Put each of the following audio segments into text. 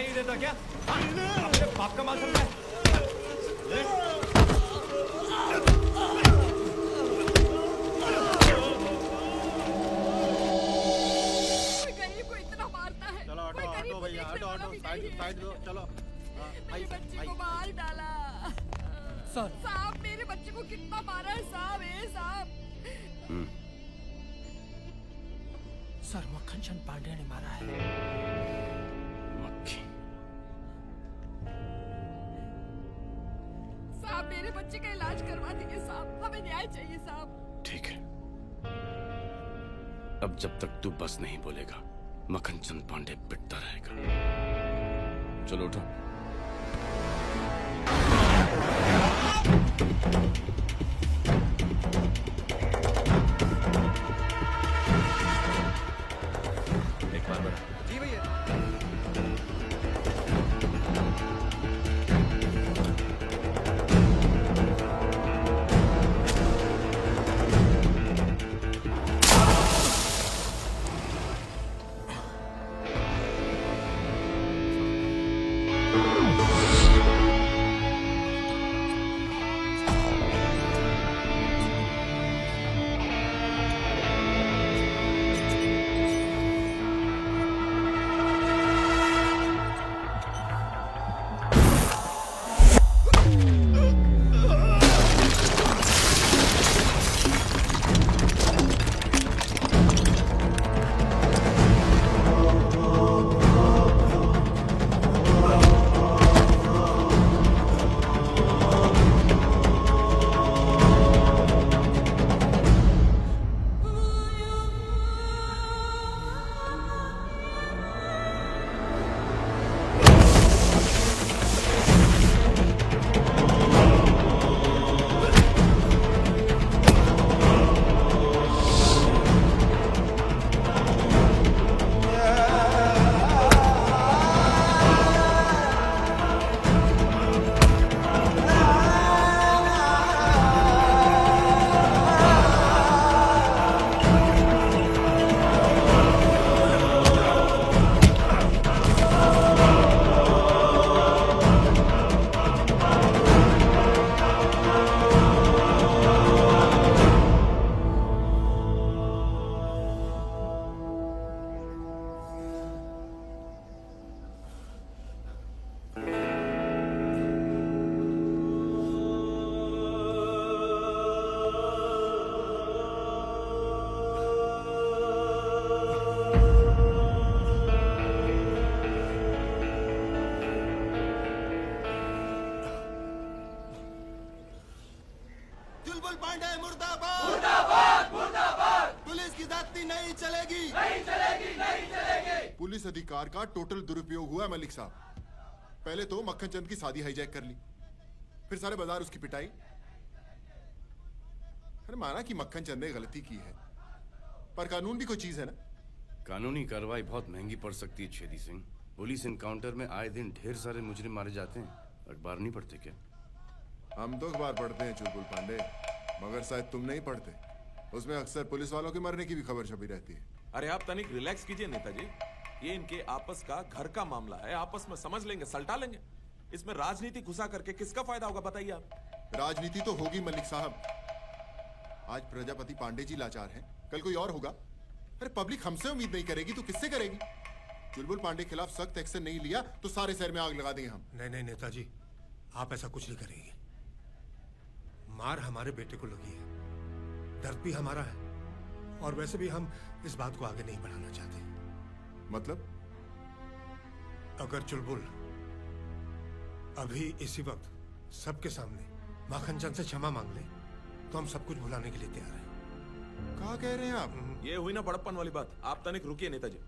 दिखाई नहीं देता क्या? अपने बाप का माल समझा है? कोई गरीब को इतना मारता है। चलो ऑटो ऑटो भैया ऑटो ऑटो साइड दो चलो। मेरे बच्चे को मार डाला। साहब मेरे बच्चे को कितना मारा है साहब? साहब सर मक्खन चंद पांडे ने मारा है। मक्खी साहब मेरे बच्चे का इलाज करवा दीजिए साहब, हमें न्याय चाहिए साहब। ठीक है, अब जब तक तू बस नहीं बोलेगा मक्खन चंद पांडे पिटता रहेगा। चलो उठो। एक बार बड़ा। जी भैया। चुलबुल पांडे मुर्दाबाद मुर्दाबाद मुर्दाबाद। पुलिस की जाती नहीं चलेगी नहीं चलेगी नहीं चलेगी। पुलिस अधिकार का टोटल दुरुपयोग हुआ है मलिक साहब। पहले तो मक्खन चंद की शादी हाईजैक कर ली, फिर सारे बाजार उसकी पिटाई। अरे माना कि मक्खन चंद ने गलती की है, पर कानून भी कोई चीज है ना। कानूनी कार्रवाई बहुत महंगी पड़ सकती है छेदी सिंह। पुलिस इनकाउंटर में आए दिन ढेर सारे मुजरिम मारे जाते हैं, अखबार नहीं पढ़ते क्या? हम तो अखबार पढ़ते हैं चुलबुल पांडे, मगर शायद तुम नहीं पढ़ते। उसमें अक्सर पुलिस वालों के मरने की भी खबर छपी रहती है। अरे आप तनिक रिलैक्स कीजिए नेताजी, ये इनके आपस का घर का मामला है, आपस में समझ लेंगे, सलटा लेंगे। इसमें राजनीति घुसा करके किसका फायदा होगा बताइए आप। राजनीति तो होगी मलिक साहब। आज प्रजापति पांडे जी लाचार हैं, कल कोई और होगा। अरे पब्लिक हमसे उम्मीद नहीं करेगी तो किससे करेगी? चुलबुल पांडे खिलाफ सख्त एक्शन नहीं लिया तो सारे शहर में आग लगा देंगे हम। नहीं नहीं नेताजी, आप ऐसा कुछ नहीं करेंगे। मार हमारे बेटे को लगी है, दर्द भी हमारा है, और वैसे भी हम इस बात को आगे नहीं बढ़ाना चाहते। मतलब? अगर चुलबुल अभी इसी वक्त सबके सामने माखन चंद से क्षमा मांग ले तो हम सब कुछ भुलाने के लिए तैयार हैं। क्या कह रहे हैं आप? ये हुई ना बड़प्पन वाली बात। आप तनिक रुकिए नेताजी।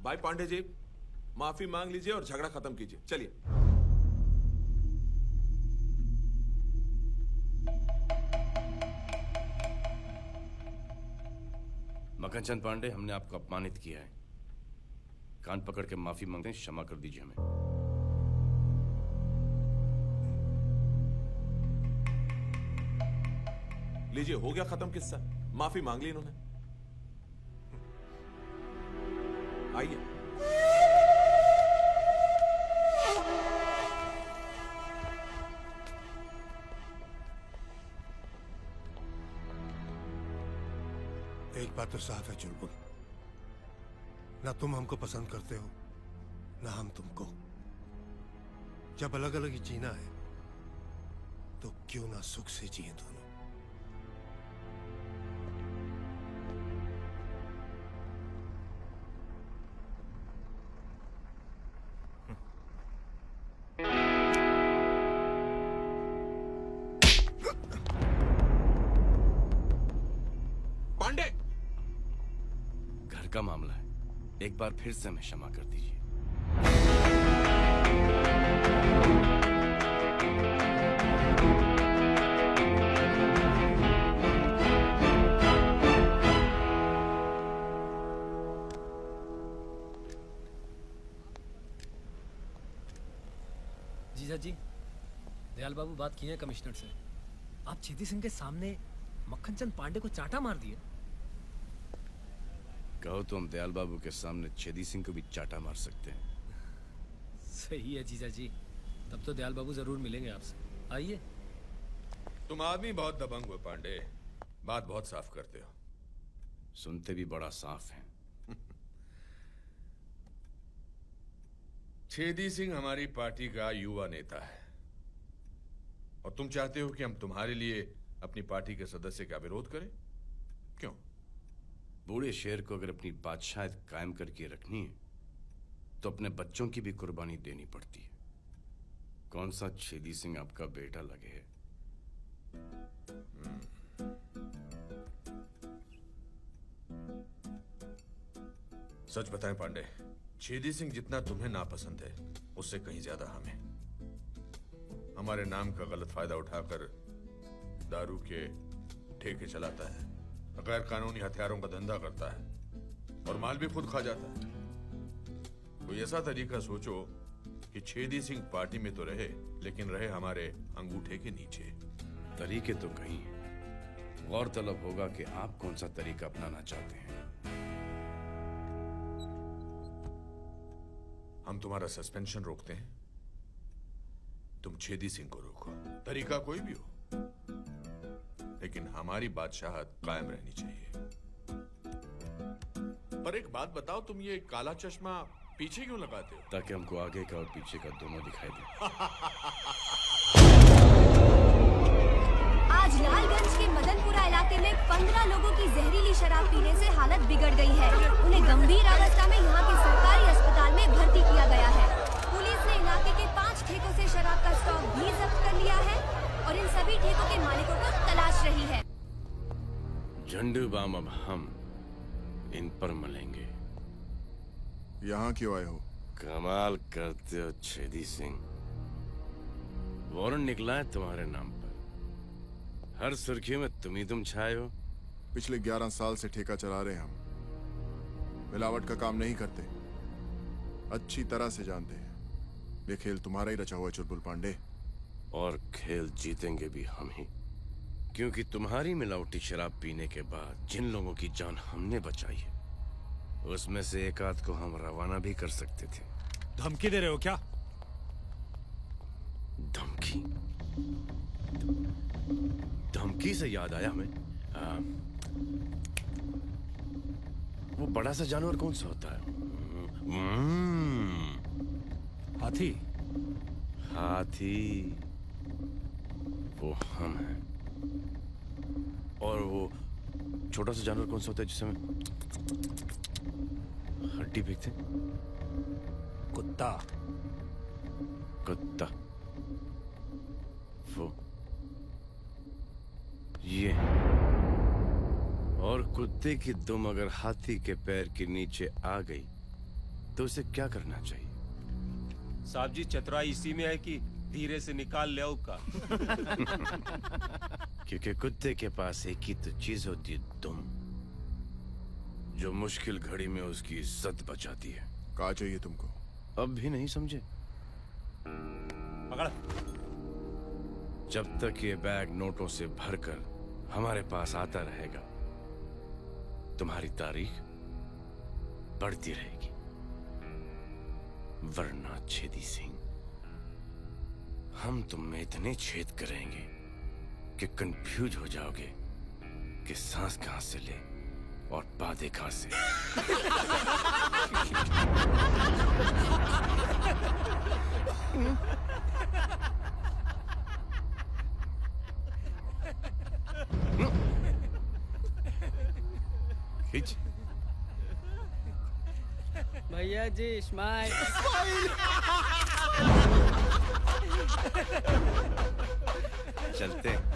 भाई पांडे जी, माफी मांग लीजिए और झगड़ा खत्म कीजिए, चलिए। मक्खन चंद पांडे, हमने आपको अपमानित किया है, कान पकड़ के माफी मांगते हैं, क्षमा कर दीजिए हमें। लीजिए, हो गया खत्म किस्सा, माफी मांग ली इन्होंने। आइए। एक बात तो साफ है चुलबुल, ना तुम हमको पसंद करते हो ना हम तुमको। जब अलग अलग ही जीना है तो क्यों ना सुख से जिए दोनों। पांडे, घर का मामला है, एक बार फिर से हमें क्षमा कर दीजिए। जीजा जी, दयाल बाबू बात की है कमिश्नर से। आप छेदी सिंह के सामने मक्खन चंद पांडे को चांटा मार दिए। कहो तो हम दयाल बाबू के सामने छेदी सिंह को भी चाटा मार सकते हैं। सही है जीजा जी, तब तो दयाल बाबू जरूर मिलेंगे आपसे। आइए। तुम आदमी बहुत दबंग हो पांडे, बात बहुत साफ करते हो। सुनते भी बड़ा साफ हैं। छेदी सिंह हमारी पार्टी का युवा नेता है और तुम चाहते हो कि हम तुम्हारे लिए अपनी पार्टी के सदस्य का विरोध करें? क्यों? बूढ़े शेर को अगर अपनी बादशाहत कायम करके रखनी है तो अपने बच्चों की भी कुर्बानी देनी पड़ती है। कौन सा छेदी सिंह आपका बेटा लगे है? सच बताएं पांडे, छेदी सिंह जितना तुम्हें नापसंद है उससे कहीं ज्यादा हमें। हमारे नाम का गलत फायदा उठाकर दारू के ठेके चलाता है, गैर कानूनी हथियारों का धंधा करता है और माल भी खुद खा जाता है। कोई ऐसा तरीका सोचो कि छेदी सिंह पार्टी में तो रहे लेकिन रहे हमारे अंगूठे के नीचे। तरीके तो कहीं हैं। गौरतलब होगा कि आप कौन सा तरीका अपनाना चाहते हैं। हम तुम्हारा सस्पेंशन रोकते हैं, तुम छेदी सिंह को रोको। तरीका कोई भी हो, लेकिन हमारी बादशाहत कायम रहनी चाहिए। पर एक बात बताओ, तुम ये काला चश्मा पीछे क्यों लगाते हो? ताकि हमको आगे का और पीछे का दोनों दिखाई दे। आज लालगंज के मदनपुरा इलाके में 15 लोगों की जहरीली शराब पीने से हालत बिगड़ गई है। उन्हें गंभीर अवस्था में यहां के सरकारी अस्पताल में भर्ती किया गया है। पुलिस ने इलाके के 5 ठेकों से शराब का स्टॉक भी जब्त कर लिया है और इन सभी ठेकों के मालिकों को तलाश रही है। झंडू बाम अब हम इन पर मलेंगे। यहाँ क्यों आए हो? कमाल करते हो छेदी सिंह। वारंट निकला है तुम्हारे नाम पर। हर सुर्खियों में तुम छाए हो। पिछले 11 साल से ठेका चला रहे हैं हम। मिलावट का काम नहीं करते, अच्छी तरह से जानते हैं। ये खेल तुम्हारा ही रचा हुआ चुलबुल पांडे। और खेल जीतेंगे भी हम ही, क्योंकि तुम्हारी मिलावटी शराब पीने के बाद जिन लोगों की जान हमने बचाई है उसमें से एक आध को हम रवाना भी कर सकते थे। धमकी दे रहे हो क्या? धमकी? धमकी से याद आया हमें। वो बड़ा सा जानवर कौन सा होता है? हाथी। हाथी वो हम हैं। और वो छोटा सा जानवर कौन सा होता है जिसमें हड्डी फेंकते? कुत्ता। कुत्ता वो ये। और कुत्ते की दुम अगर हाथी के पैर के नीचे आ गई तो उसे क्या करना चाहिए? साहब जी, चतुराई इसी में है कि धीरे से निकाल ले का। क्योंकि कुत्ते के पास एक ही तो चीज होती है, दुम, जो मुश्किल घड़ी में उसकी इज्जत बचाती है। कहा चाहिए तुमको? अब भी नहीं समझे? पकड़। जब तक ये बैग नोटों से भरकर हमारे पास आता रहेगा तुम्हारी तारीख बढ़ती रहेगी। वरना छेदी सिंह, हम तुम में इतने छेद करेंगे कि कंफ्यूज हो जाओगे कि सांस कहां से ले और बादेखा से। खींच। भैया जी स्माइल। चलते हैं।